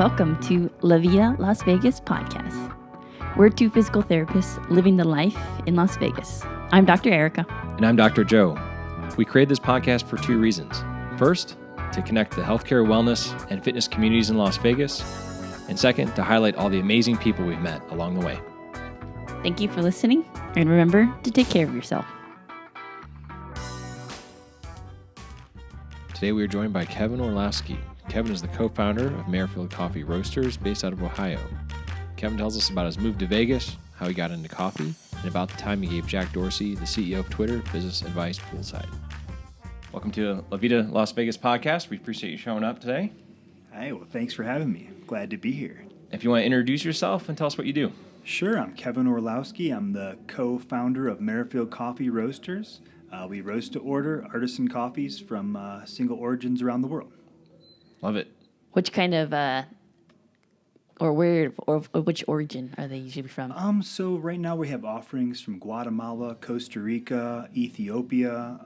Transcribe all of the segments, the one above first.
welcome to La Vida Las Vegas podcast. We're two physical therapists living the life in Las Vegas. I'm Dr. Erica. And I'm Dr. Joe. We created this podcast for two reasons. First, to connect the healthcare, wellness, and fitness communities in Las Vegas. And second, to highlight all the amazing people we've met along the way. Thank you for listening, and remember to take care of yourself. Today we are joined by Kevin Orlowski. Kevin is the co-founder of Merrifield Coffee Roasters based out of Ohio. Kevin tells us about his move to Vegas, how he got into coffee, and about the time he gave Jack Dorsey, the CEO of Twitter, business advice poolside. Welcome to La Vida Las Vegas podcast. We appreciate you showing up today. Hey, well, thanks for having me. Glad to be here. If you want to introduce yourself and tell us what you do. Sure, I'm Kevin Orlowski. I'm the co-founder of Merrifield Coffee Roasters. We roast to order artisan coffees from single origins around the world. Love it. Which kind of, or where, or which origin are they usually from? So right now we have offerings from Guatemala, Costa Rica, Ethiopia.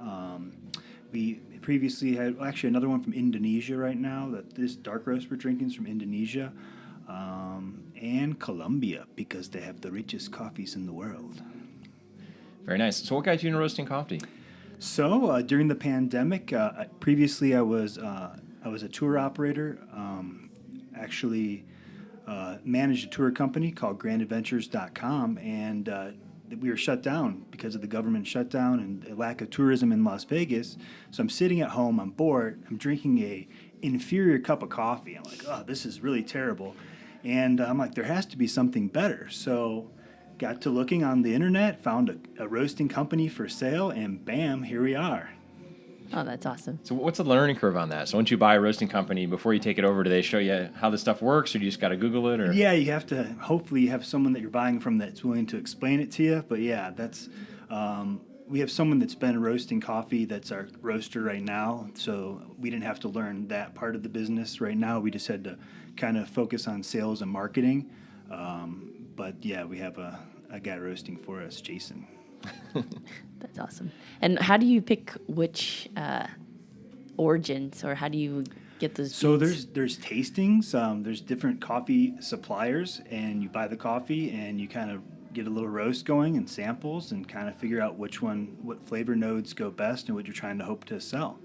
We previously had actually another one from Indonesia right now. This dark roast we're drinking is from Indonesia, and Colombia because they have the richest coffees in the world. Very nice. So what got you into roasting coffee? So during the pandemic, previously I was a tour operator. Actually managed a tour company called grandadventures.com, and we were shut down because of the government shutdown and the lack of tourism in Las Vegas. So I'm sitting at home, I'm bored, I'm drinking a inferior cup of coffee. I'm like, oh, this is really terrible. And I'm like, there has to be something better. So got to looking on the internet, found a roasting company for sale, and bam, here we are. Oh, that's awesome. So what's the learning curve on that? So once you buy a roasting company, before you take it over, do they show you how this stuff works, or do you just got to Google it? Or? Yeah, you have to, hopefully you have someone that you're buying from that's willing to explain it to you. But yeah, that's, we have someone that's been roasting coffee that's our roaster right now. So we didn't have to learn that part of the business right now. We just had to kind of focus on sales and marketing. But yeah, we have a guy roasting for us, Jason. That's awesome. And how do you pick which origins, or how do you get those beans? So there's tastings. There's different coffee suppliers, and you buy the coffee and you kind of get a little roast going and samples and kind of figure out what flavor nodes go best and what you're trying to hope to sell.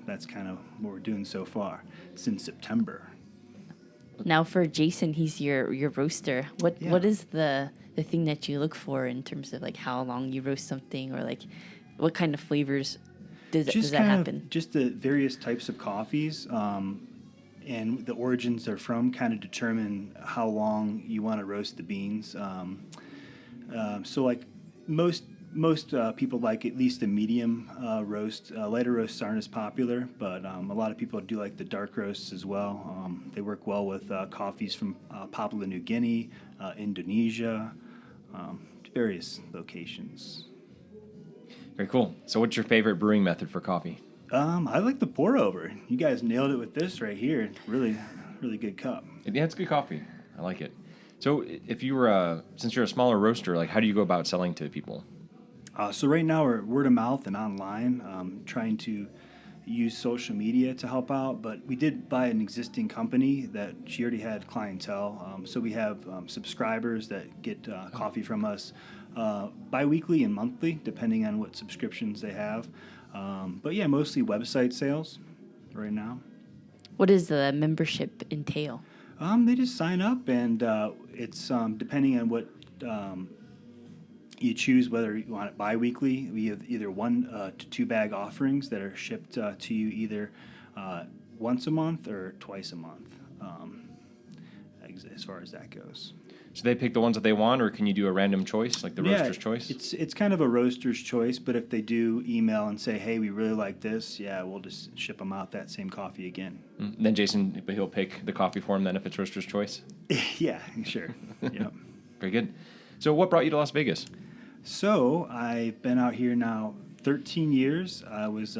That's kind of what we're doing so far since September. Now for Jason, he's your roaster. What is the thing that you look for in terms of like how long you roast something, or like what kind of flavors does that happen? Just the various types of coffees and the origins they're from kind of determine how long you want to roast the beans. So like most people like at least a medium roast. Lighter roasts aren't as popular, but a lot of people do like the dark roasts as well. They work well with coffees from Papua New Guinea, Indonesia, various locations. Very cool. So what's your favorite brewing method for coffee? I like the pour over. You guys nailed it with this right here. Really, really good cup. Yeah, it's good coffee. I like it. So if you were, since you're a smaller roaster, like how do you go about selling to people? So right now we're word of mouth and online, trying to use social media to help out. But we did buy an existing company that she already had clientele. So we have subscribers that get coffee from us bi-weekly and monthly, depending on what subscriptions they have. But yeah, mostly website sales right now. What does the membership entail? They just sign up, and it's depending on what you choose, whether you want it bi-weekly. We have either 1 to 2 bag offerings that are shipped to you either once a month or twice a month, as far as that goes. So they pick the ones that they want, or can you do a random choice, like the roaster's choice? It's kind of a roaster's choice, but if they do email and say, hey, we really like this, yeah, we'll just ship them out that same coffee again. Mm-hmm. Then Jason, he'll pick the coffee for him then if it's roaster's choice? Yeah, sure. Yep. Very good. So what brought you to Las Vegas? So I've been out here now 13 years. I was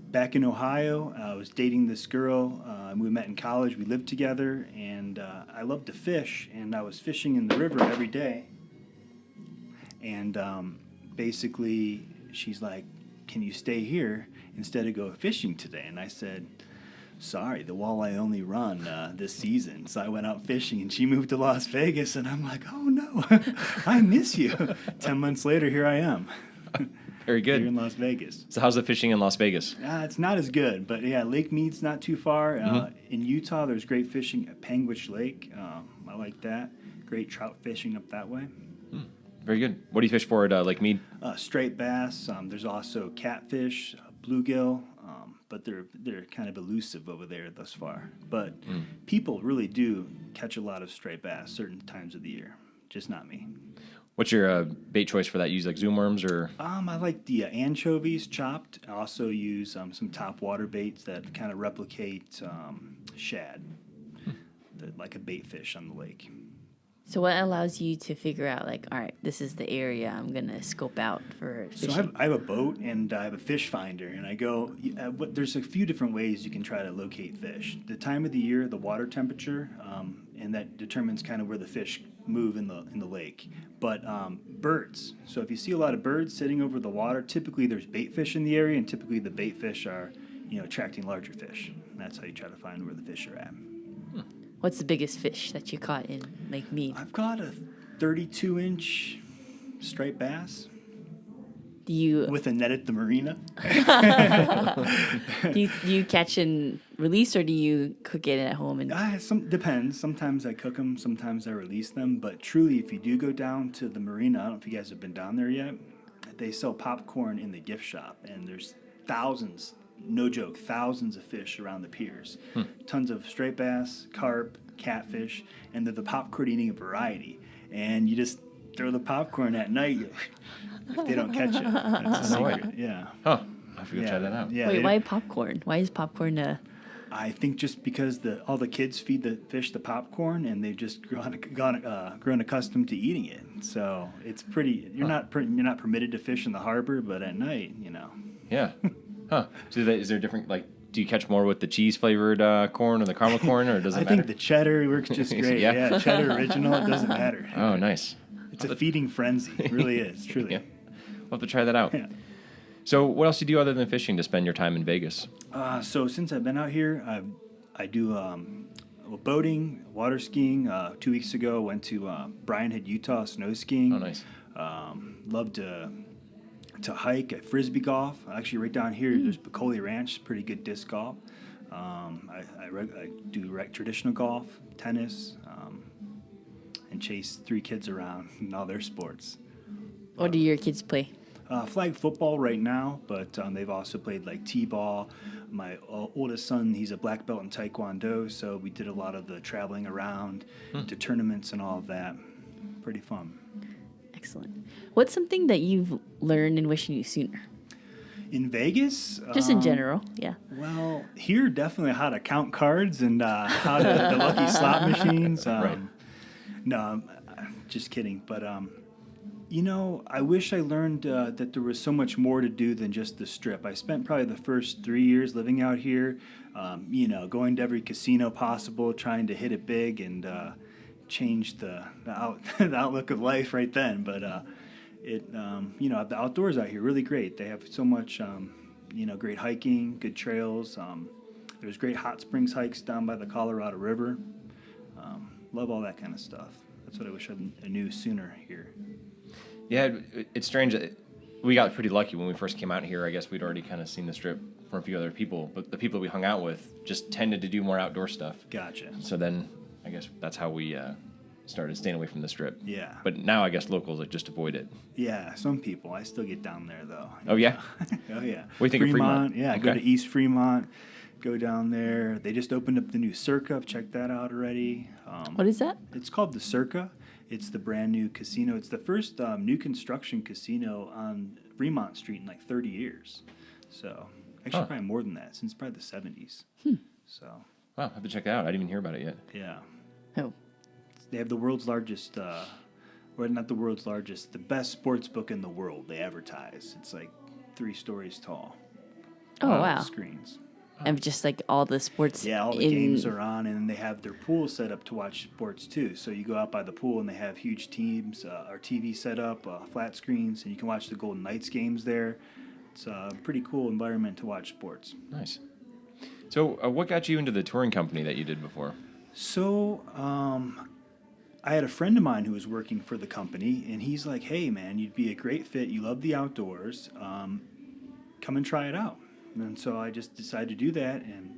back in Ohio. I was dating this girl. We met in college. We lived together, and I loved to fish, and I was fishing in the river every day. And basically, she's like, can you stay here instead of go fishing today? And I said, sorry, the walleye only run this season. So I went out fishing, and she moved to Las Vegas, and I'm like, oh no, I miss you. 10 months later, here I am. Very good. Here in Las Vegas. So how's the fishing in Las Vegas? It's not as good, but yeah, Lake Mead's not too far. In Utah, there's great fishing at Panguitch Lake. I like that. Great trout fishing up that way. Very good. What do you fish for at Lake Mead? Straight bass. There's also catfish, bluegill, but they're kind of elusive over there thus far. But people really do catch a lot of straight bass certain times of the year. Just not me. What's your bait choice for that? Use like zoom worms or? I like the anchovies chopped. I also use some top water baits that kind of replicate shad, like a bait fish on the lake. So what allows you to figure out, like, all right, this is the area I'm going to scope out for fishing? So I have a boat, and I have a fish finder, and I go, there's a few different ways you can try to locate fish. The time of the year, the water temperature, and that determines kind of where the fish move in the lake. But birds. So if you see a lot of birds sitting over the water, typically there's bait fish in the area, and typically the bait fish are, attracting larger fish. And that's how you try to find where the fish are at. What's the biggest fish that you caught in Lake Mead? I've caught a 32-inch striped bass. Do you with a net at the marina. do you catch and release, or do you cook it at home? And Depends. Sometimes I cook them, sometimes I release them. But truly, if you do go down to the marina, I don't know if you guys have been down there yet, they sell popcorn in the gift shop, and there's thousands, no joke, thousands of fish around the piers. Tons of straight bass, carp, catfish, and they're the popcorn eating variety. And you just throw the popcorn at night if they don't catch it. That's a secret. Yeah. Huh. I have to go try that out. Yeah, wait, why popcorn? Why is popcorn I think just because all the kids feed the fish the popcorn, and they've just grown accustomed to eating it. So it's pretty. You're not permitted to fish in the harbor, but at night, Yeah. Huh. So is there different, like, do you catch more with the cheese flavored corn or the caramel corn, or does it matter? I think the cheddar works just great. Yeah, cheddar original. It doesn't matter. Oh, nice. It's a feeding frenzy. It really is. Truly. Yeah. We'll have to try that out. Yeah. So what else do you do other than fishing to spend your time in Vegas? So since I've been out here, I do boating, water skiing. 2 weeks ago, I went to Bryan Head, Utah, snow skiing. Oh, nice. Loved to hike at frisbee golf. Actually, right down here, there's Bacolli Ranch, pretty good disc golf. I do traditional golf, tennis, and chase 3 kids around in all their sports. What do your kids play? Flag football right now, but they've also played like t-ball. My oldest son, he's a black belt in Taekwondo, so we did a lot of the traveling around to tournaments and all of that. Pretty fun. Excellent. What's something that you've learned and wish you knew sooner? In Vegas? Just in general, yeah. Well, here definitely how to count cards and how to the lucky slot machines. Right. No, just kidding. But, I wish I learned that there was so much more to do than just the Strip. I spent probably the first 3 years living out here, going to every casino possible, trying to hit it big and change the outlook of life right then. But the outdoors out here really great. They have so much great hiking, good trails. There's great hot springs hikes down by the Colorado River. Love all that kind of stuff. That's what I wish I knew sooner here. Yeah, it's strange. We got pretty lucky when we first came out here. I guess we'd already kind of seen the Strip from a few other people, but the people we hung out with just tended to do more outdoor stuff. Gotcha. So then I guess that's how we started staying away from the Strip. Yeah. But now I guess locals just avoid it. Yeah, some people. I still get down there, though. Oh, yeah? Oh, yeah. What do you think of Fremont? Yeah, okay. Go to East Fremont. Go down there. They just opened up the new Circa. I've checked that out already. What is that? It's called the Circa. It's the brand new casino. It's the first new construction casino on Fremont Street in like 30 years. So actually probably more than that, since probably the 70s. So. Wow, I have to check that out. I didn't even hear about it yet. Yeah. Oh. They have the world's largest, or not the world's largest, the best sports book in the world. They advertise. It's like 3 stories tall. Oh, wow. Screens. And just like all the sports. Yeah, all the games are on, and they have their pool set up to watch sports too. So you go out by the pool, and they have huge teams, or TV set up, flat screens, and you can watch the Golden Knights games there. It's a pretty cool environment to watch sports. Nice. So, what got you into the touring company that you did before? So, I had a friend of mine who was working for the company, and he's like, "Hey, man, you'd be a great fit. You love the outdoors. Come and try it out." And so I just decided to do that. And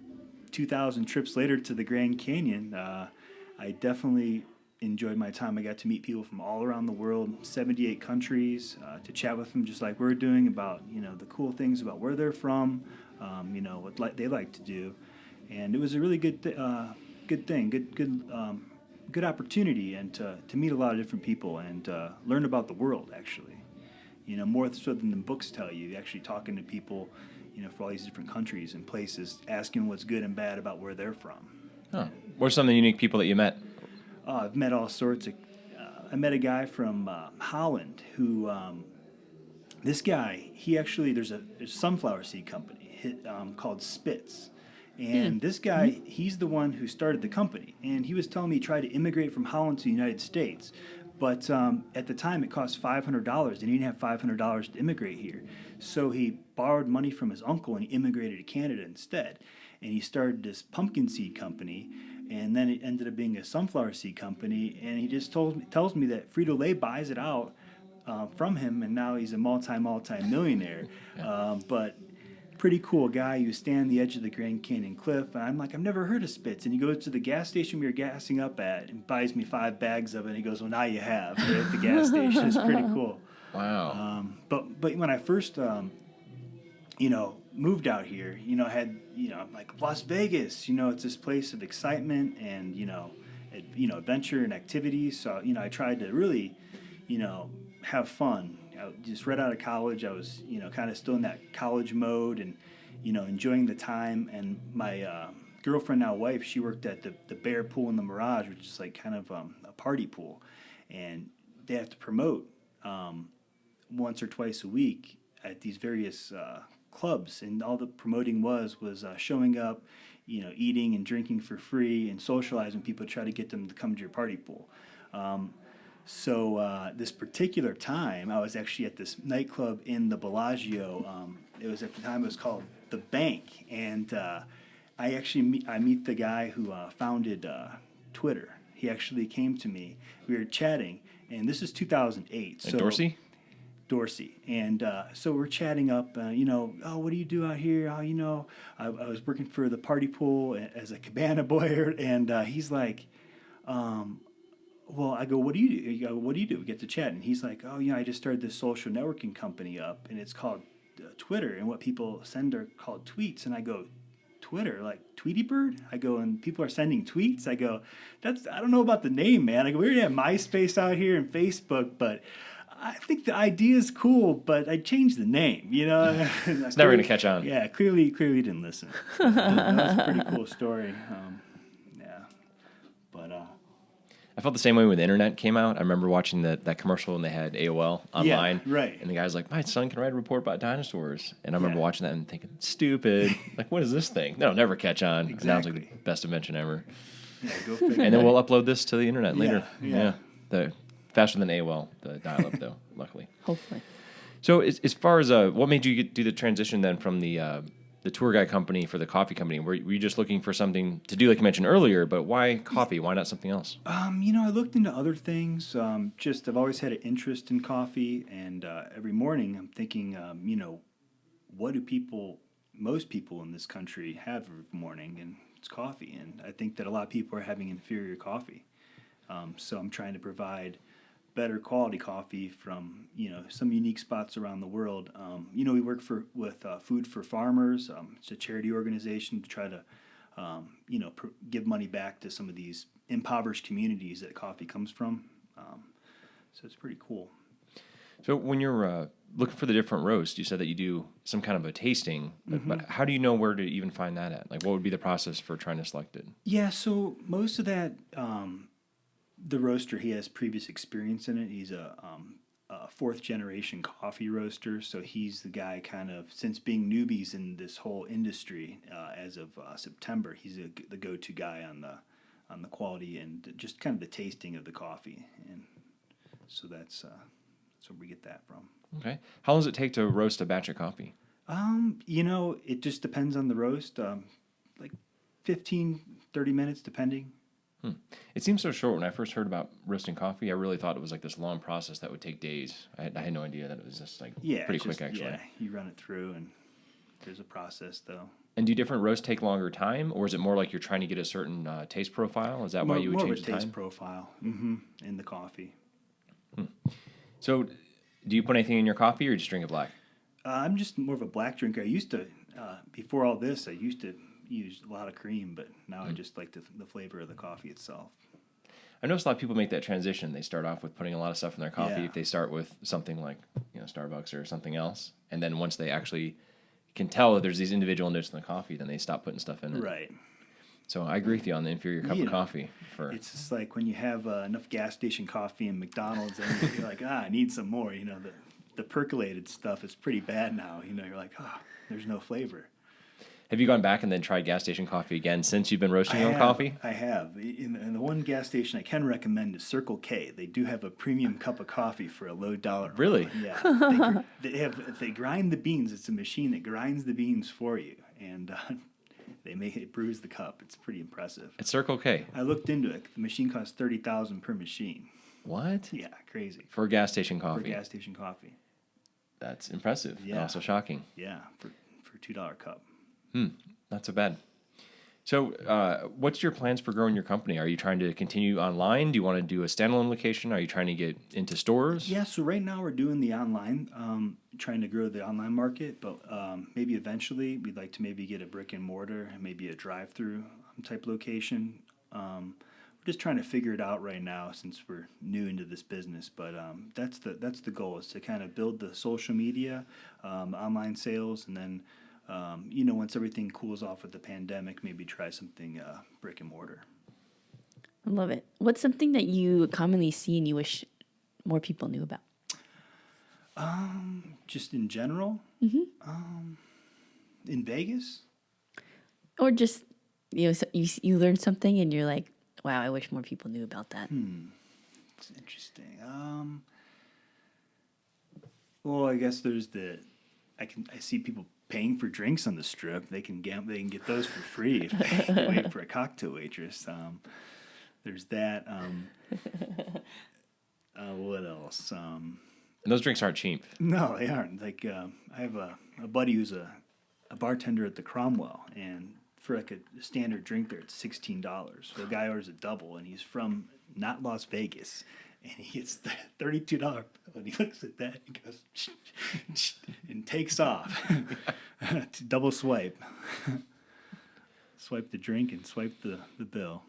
2,000 trips later to the Grand Canyon, I definitely enjoyed my time. I got to meet people from all around the world, 78 countries, to chat with them just like we're doing about the cool things about where they're from, what they like to do, and it was a really good thing, good opportunity, and to meet a lot of different people and learn about the world actually. More so than the books tell you. Actually talking to people, for all these different countries and places, asking what's good and bad about where they're from. Huh. What are some of the unique people that you met? I've met all sorts of. I met a guy from Holland who. This guy, there's a sunflower seed company called Spitz. And this guy, he's the one who started the company. And he was telling me he tried to immigrate from Holland to the United States. But at the time, it cost $500, and he didn't have $500 to immigrate here. So he borrowed money from his uncle, and he immigrated to Canada instead. And he started this pumpkin seed company, and then it ended up being a sunflower seed company. And he just tells me that Frito-Lay buys it out from him, and now he's a multi-millionaire. But pretty cool guy. You stand on the edge of the Grand Canyon cliff, and I'm like, I've never heard of Spitz. And he goes to the gas station we were gassing up at and buys me 5 bags of it. And he goes, well, now you have at the gas station. It's pretty cool. Wow. But when I first moved out here, I had like Las Vegas. It's this place of excitement and adventure and activities. So I tried to really have fun. Just right out of college, I was, kind of still in that college mode and, enjoying the time. And my girlfriend, now wife, she worked at the Bear Pool in the Mirage, which is like kind of a party pool. And they have to promote once or twice a week at these various clubs. And all the promoting was showing up, eating and drinking for free and socializing with people to try to get them to come to your party pool. So this particular time, I was actually at this nightclub in the Bellagio. It was at the time it was called The Bank, and I meet the guy who founded Twitter. He actually came to me. We were chatting, and this is 2008. So Dorsey, and so we're chatting up. Oh, what do you do out here? Oh, I was working for the party pool as a cabana boy, and he's like. Well, I go, what do you do? You go, what do you do? We get to chat, and he's like, oh, I just started this social networking company up, and it's called Twitter, and what people send are called tweets. And I go, Twitter, like Tweety Bird? I go, and people are sending tweets? I go, I don't know about the name, man. I go, we already have MySpace out here and Facebook, but I think the idea is cool, but I changed the name, It's never going to catch on. Yeah, clearly didn't listen. That was a pretty cool story. I felt the same way when the internet came out. I remember watching that commercial when they had AOL online. Yeah, right. And the guy's like, my son can write a report about dinosaurs. And I remember watching that and thinking, stupid. Like, what is this thing? That'll never catch on. Exactly. And now it's like the best invention ever. Yeah, go figure. And then we'll upload this to the internet later. Yeah. Faster than AOL, the dial-up, though, luckily. Hopefully. So as far as what made you do the transition then from the tour guide company for the coffee company? Were you just looking for something to do like you mentioned earlier, but why coffee? Why not something else? I looked into other things. I've always had an interest in coffee, and every morning I'm thinking, what do most people in this country have every morning? And it's coffee, and I think that a lot of people are having inferior coffee. So I'm trying to provide better quality coffee from some unique spots around the world. We work with Food for Farmers. It's a charity organization to try to give money back to some of these impoverished communities that coffee comes from. So it's pretty cool. So when you're looking for the different roasts, you said that you do some kind of a tasting, but how do you know where to even find that at? Like, what would be the process for trying to select it? Yeah, so most of that. The roaster, he has previous experience in it. He's a fourth generation coffee roaster, so he's the guy kind of, since being newbies in this whole industry as of September, he's the go-to guy on the quality and just kind of the tasting of the coffee, and so that's where we get that from. Okay. How long does it take to roast a batch of coffee? It just depends on the roast. Like 15, 30 minutes, depending. It seems so short. When I first heard about roasting coffee, I really thought it was like this long process that would take days. I had no idea that it was just like pretty quick, actually. Yeah, you run it through, and there's a process, though. And do different roasts take longer time, or is it more like you're trying to get a certain taste profile? Is that why you would change the time? More of a taste profile in the coffee. So, do you put anything in your coffee, or just drink it black? I'm just more of a black drinker. I used to, before all this, I used to use a lot of cream, but now I just like the flavor of the coffee itself. I noticed a lot of people make that transition. They start off with putting a lot of stuff in their coffee. Yeah. If they start with something like Starbucks or something else, and then once they actually can tell that there's these individual notes in the coffee, then they stop putting stuff in it. Right. So I agree with you on the inferior cup of coffee. It's just like when you have enough gas station coffee in McDonald's, and you're like, I need some more. The percolated stuff is pretty bad now. You're like, there's no flavor. Have you gone back and then tried gas station coffee again since you've been roasting your own coffee? I have. In the one gas station I can recommend is Circle K. They do have a premium cup of coffee for a low dollar. Really? Yeah. They grind the beans. It's a machine that grinds the beans for you, and it brews the cup. It's pretty impressive. It's Circle K. I looked into it. The machine costs $30,000 per machine. What? Yeah, crazy. For a gas station coffee. For gas station coffee. That's impressive. Yeah. And also shocking. Yeah, for a $2 cup. Not so bad. So, what's your plans for growing your company? Are you trying to continue online? Do you want to do a standalone location? Are you trying to get into stores? Yeah, so right now we're doing the online, trying to grow the online market, but maybe eventually we'd like to maybe get a brick and mortar, maybe a drive-through type location. We're just trying to figure it out right now since we're new into this business, but that's the goal, is to kind of build the social media, online sales, and then once everything cools off with the pandemic, maybe try something brick and mortar. I love it. What's something that you commonly see and you wish more people knew about? Just in general, in Vegas, or just you learn something and you're like, wow, I wish more people knew about that. It's interesting. Well, I guess there's I see people paying for drinks on the Strip. They can get those for free if they wait for a cocktail waitress. There's that. What else? And those drinks aren't cheap. No, they aren't. Like I have a buddy who's a bartender at the Cromwell, and for like a standard drink there, it's $16. So the guy orders a double, and he's from not Las Vegas. And he gets the $32 bill, and he looks at that and goes, and takes off. Double swipe. Swipe the drink and swipe the bill.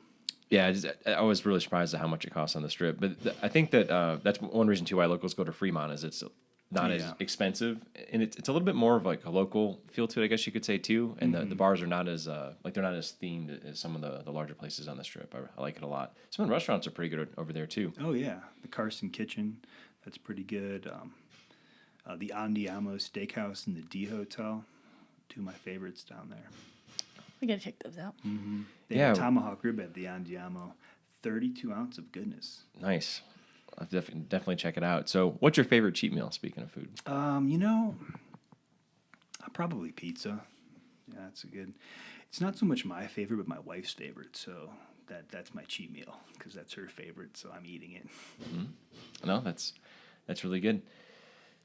Yeah, I was really surprised at how much it costs on the Strip. But I think that that's one reason, too, why locals go to Fremont is it's not as expensive. And it's a little bit more of like a local feel to it, I guess you could say, too. And the bars are not as they're not as themed as some of the larger places on the Strip. I like it a lot. Some of the restaurants are pretty good over there, too. Oh, yeah. The Carson Kitchen, that's pretty good. The Andiamo Steakhouse and the D Hotel, two of my favorites down there. We gotta check those out. They have a tomahawk rib at the Andiamo, 32 ounce of goodness. Nice. I'll definitely check it out. So, what's your favorite cheat meal, speaking of food? Probably pizza. Yeah, that's a good. It's not so much my favorite, but my wife's favorite. So that's my cheat meal because that's her favorite. So I'm eating it. No, that's really good.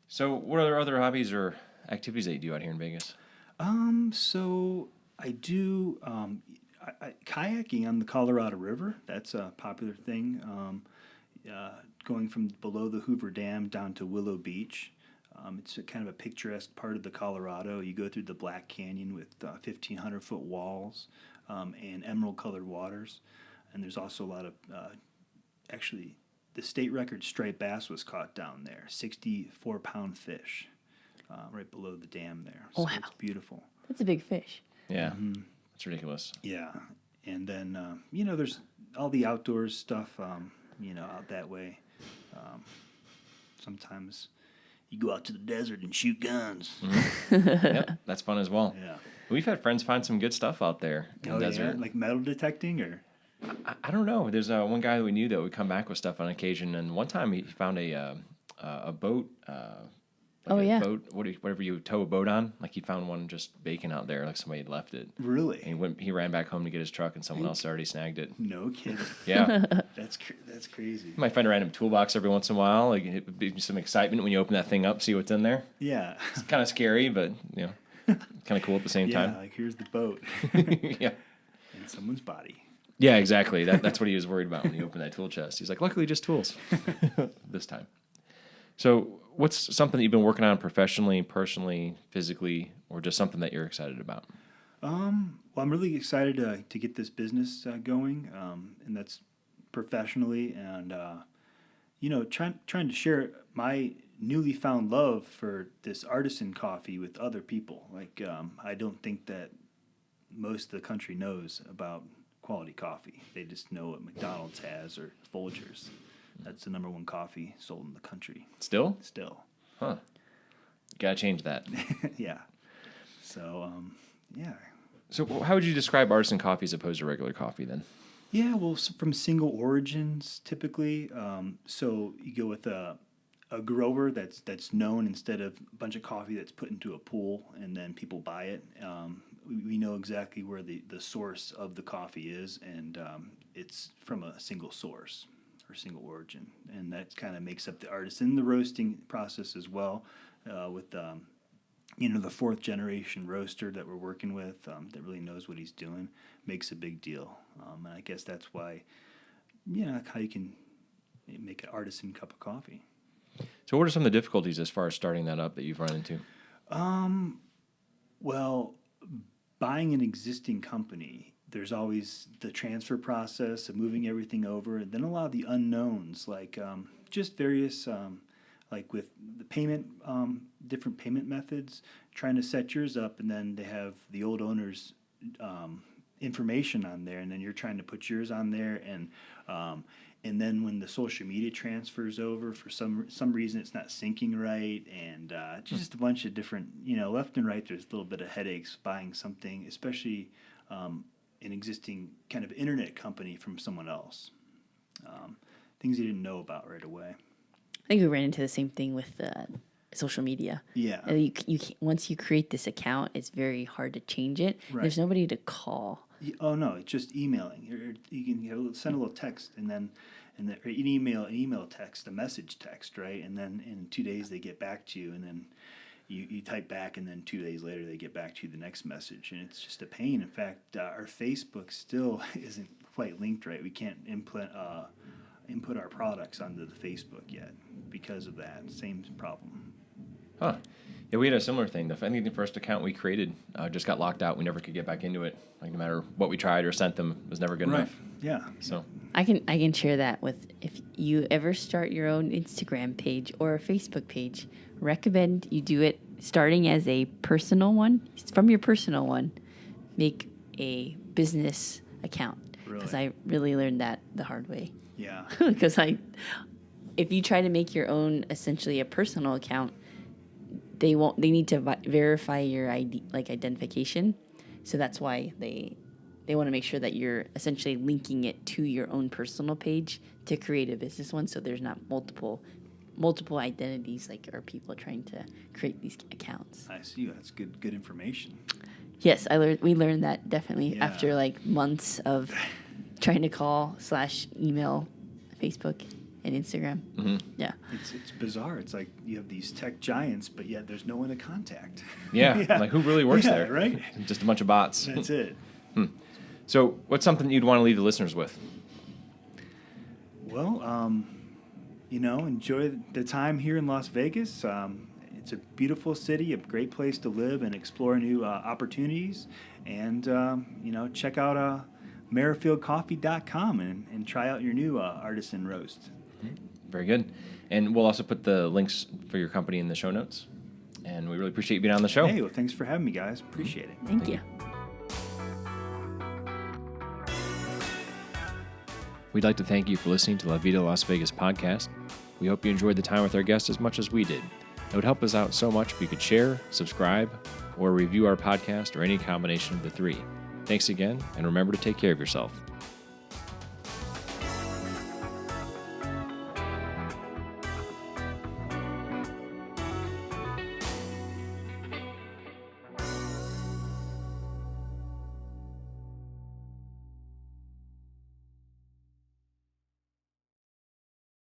So, what are other hobbies or activities that you do out here in Vegas? So I do kayaking on the Colorado River. That's a popular thing. Going from below the Hoover Dam down to Willow Beach. It's kind of a picturesque part of the Colorado. You go through the Black Canyon with 1,500-foot walls and emerald-colored waters. And there's also a lot of, actually, the state record striped bass was caught down there, 64-pound fish right below the dam there. So wow. It's beautiful. That's a big fish. Yeah, it's ridiculous. Yeah. And then, there's all the outdoors stuff, out that way. Sometimes you go out to the desert and shoot guns. Yep, that's fun as well. Yeah. We've had friends find some good stuff out there in the desert. Yeah? Like metal detecting or? I don't know. There's one guy that we knew that would come back with stuff on occasion, and one time he found a boat, Like yeah. boat, whatever you tow a boat on. Like he found one just baking out there, like somebody had left it. Really? And he ran back home to get his truck, and someone else already snagged it. No kidding. Yeah. That's crazy. You might find a random toolbox every once in a while. Like it would be some excitement when you open that thing up, see what's in there. Yeah. It's kind of scary, but kind of cool at the same time. Yeah, like here's the boat. Yeah. In someone's body. Yeah, exactly. That's what he was worried about when he opened that tool chest. He's like, luckily, just tools this time. So, what's something that you've been working on professionally, personally, physically, or just something that you're excited about? Well, I'm really excited to get this business going, and that's professionally, and trying to share my newly found love for this artisan coffee with other people. Like, I don't think that most of the country knows about quality coffee. They just know what McDonald's has or Folgers. That's the number one coffee sold in the country. Still? Still. Huh. Gotta change that. Yeah. So, yeah. So how would you describe artisan coffee as opposed to regular coffee then? Yeah, well, from single origins typically. So you go with a grower that's known instead of a bunch of coffee that's put into a pool and then people buy it. We know exactly where the source of the coffee is, and it's from a single source or single origin, and that kind of makes up the artisan. The roasting process as well, with the fourth generation roaster that we're working with that really knows what he's doing, makes a big deal. And I guess that's why, how you can make an artisan cup of coffee. So what are some of the difficulties as far as starting that up that you've run into? Well, buying an existing company, there's always the transfer process of moving everything over, and then a lot of the unknowns, like just various, like with the payment, different payment methods, trying to set yours up, and then they have the old owner's information on there, and then you're trying to put yours on there, and then when the social media transfers over, for some reason it's not syncing right, and just a bunch of different, left and right, there's a little bit of headaches buying something, especially an existing kind of internet company from someone else. Things you didn't know about right away. I think we ran into the same thing with social media. Yeah. You once you create this account, it's very hard to change it. Right. There's nobody to call. Oh no, it's just emailing. You can send a little text, or an email text, a message text, right? And then in 2 days they get back to you, and then you type back, and then 2 days later they get back to you the next message, and it's just a pain. In fact, our Facebook still isn't quite linked right. We can't input our products onto the Facebook yet because of that same problem. Huh. Yeah, we had a similar thing. I think the first account we created just got locked out. We never could get back into it. Like, no matter what we tried or sent them, it was never good enough. Yeah. So I can share that with, if you ever start your own Instagram page or a Facebook page, recommend you do it starting as a personal one. From your personal one, make a business account. Because I really learned that the hard way. Yeah. Because if you try to make your own, essentially a personal account, they need to verify your ID, like identification. So that's why they want to make sure that you're essentially linking it to your own personal page to create a business one. So there's not multiple identities, like, are people trying to create these accounts. I see. That's good information. Yes, we learned that definitely after like months of trying to call / email Facebook and Instagram. Mm-hmm. Yeah. It's bizarre. It's like you have these tech giants, but yet there's no one to contact. Yeah. Like, who really works there? Right? Just a bunch of bots. That's it. So what's something you'd want to leave the listeners with? Well, enjoy the time here in Las Vegas. It's a beautiful city, a great place to live and explore new opportunities. And, check out merrifieldcoffee.com and try out your new artisan roast. Very good. And we'll also put the links for your company in the show notes. And we really appreciate you being on the show. Hey, well, thanks for having me, guys. Appreciate it. Thank you. We'd like to thank you for listening to La Vida Las Vegas podcast. We hope you enjoyed the time with our guests as much as we did. It would help us out so much if you could share, subscribe, or review our podcast, or any combination of the three. Thanks again, and remember to take care of yourself.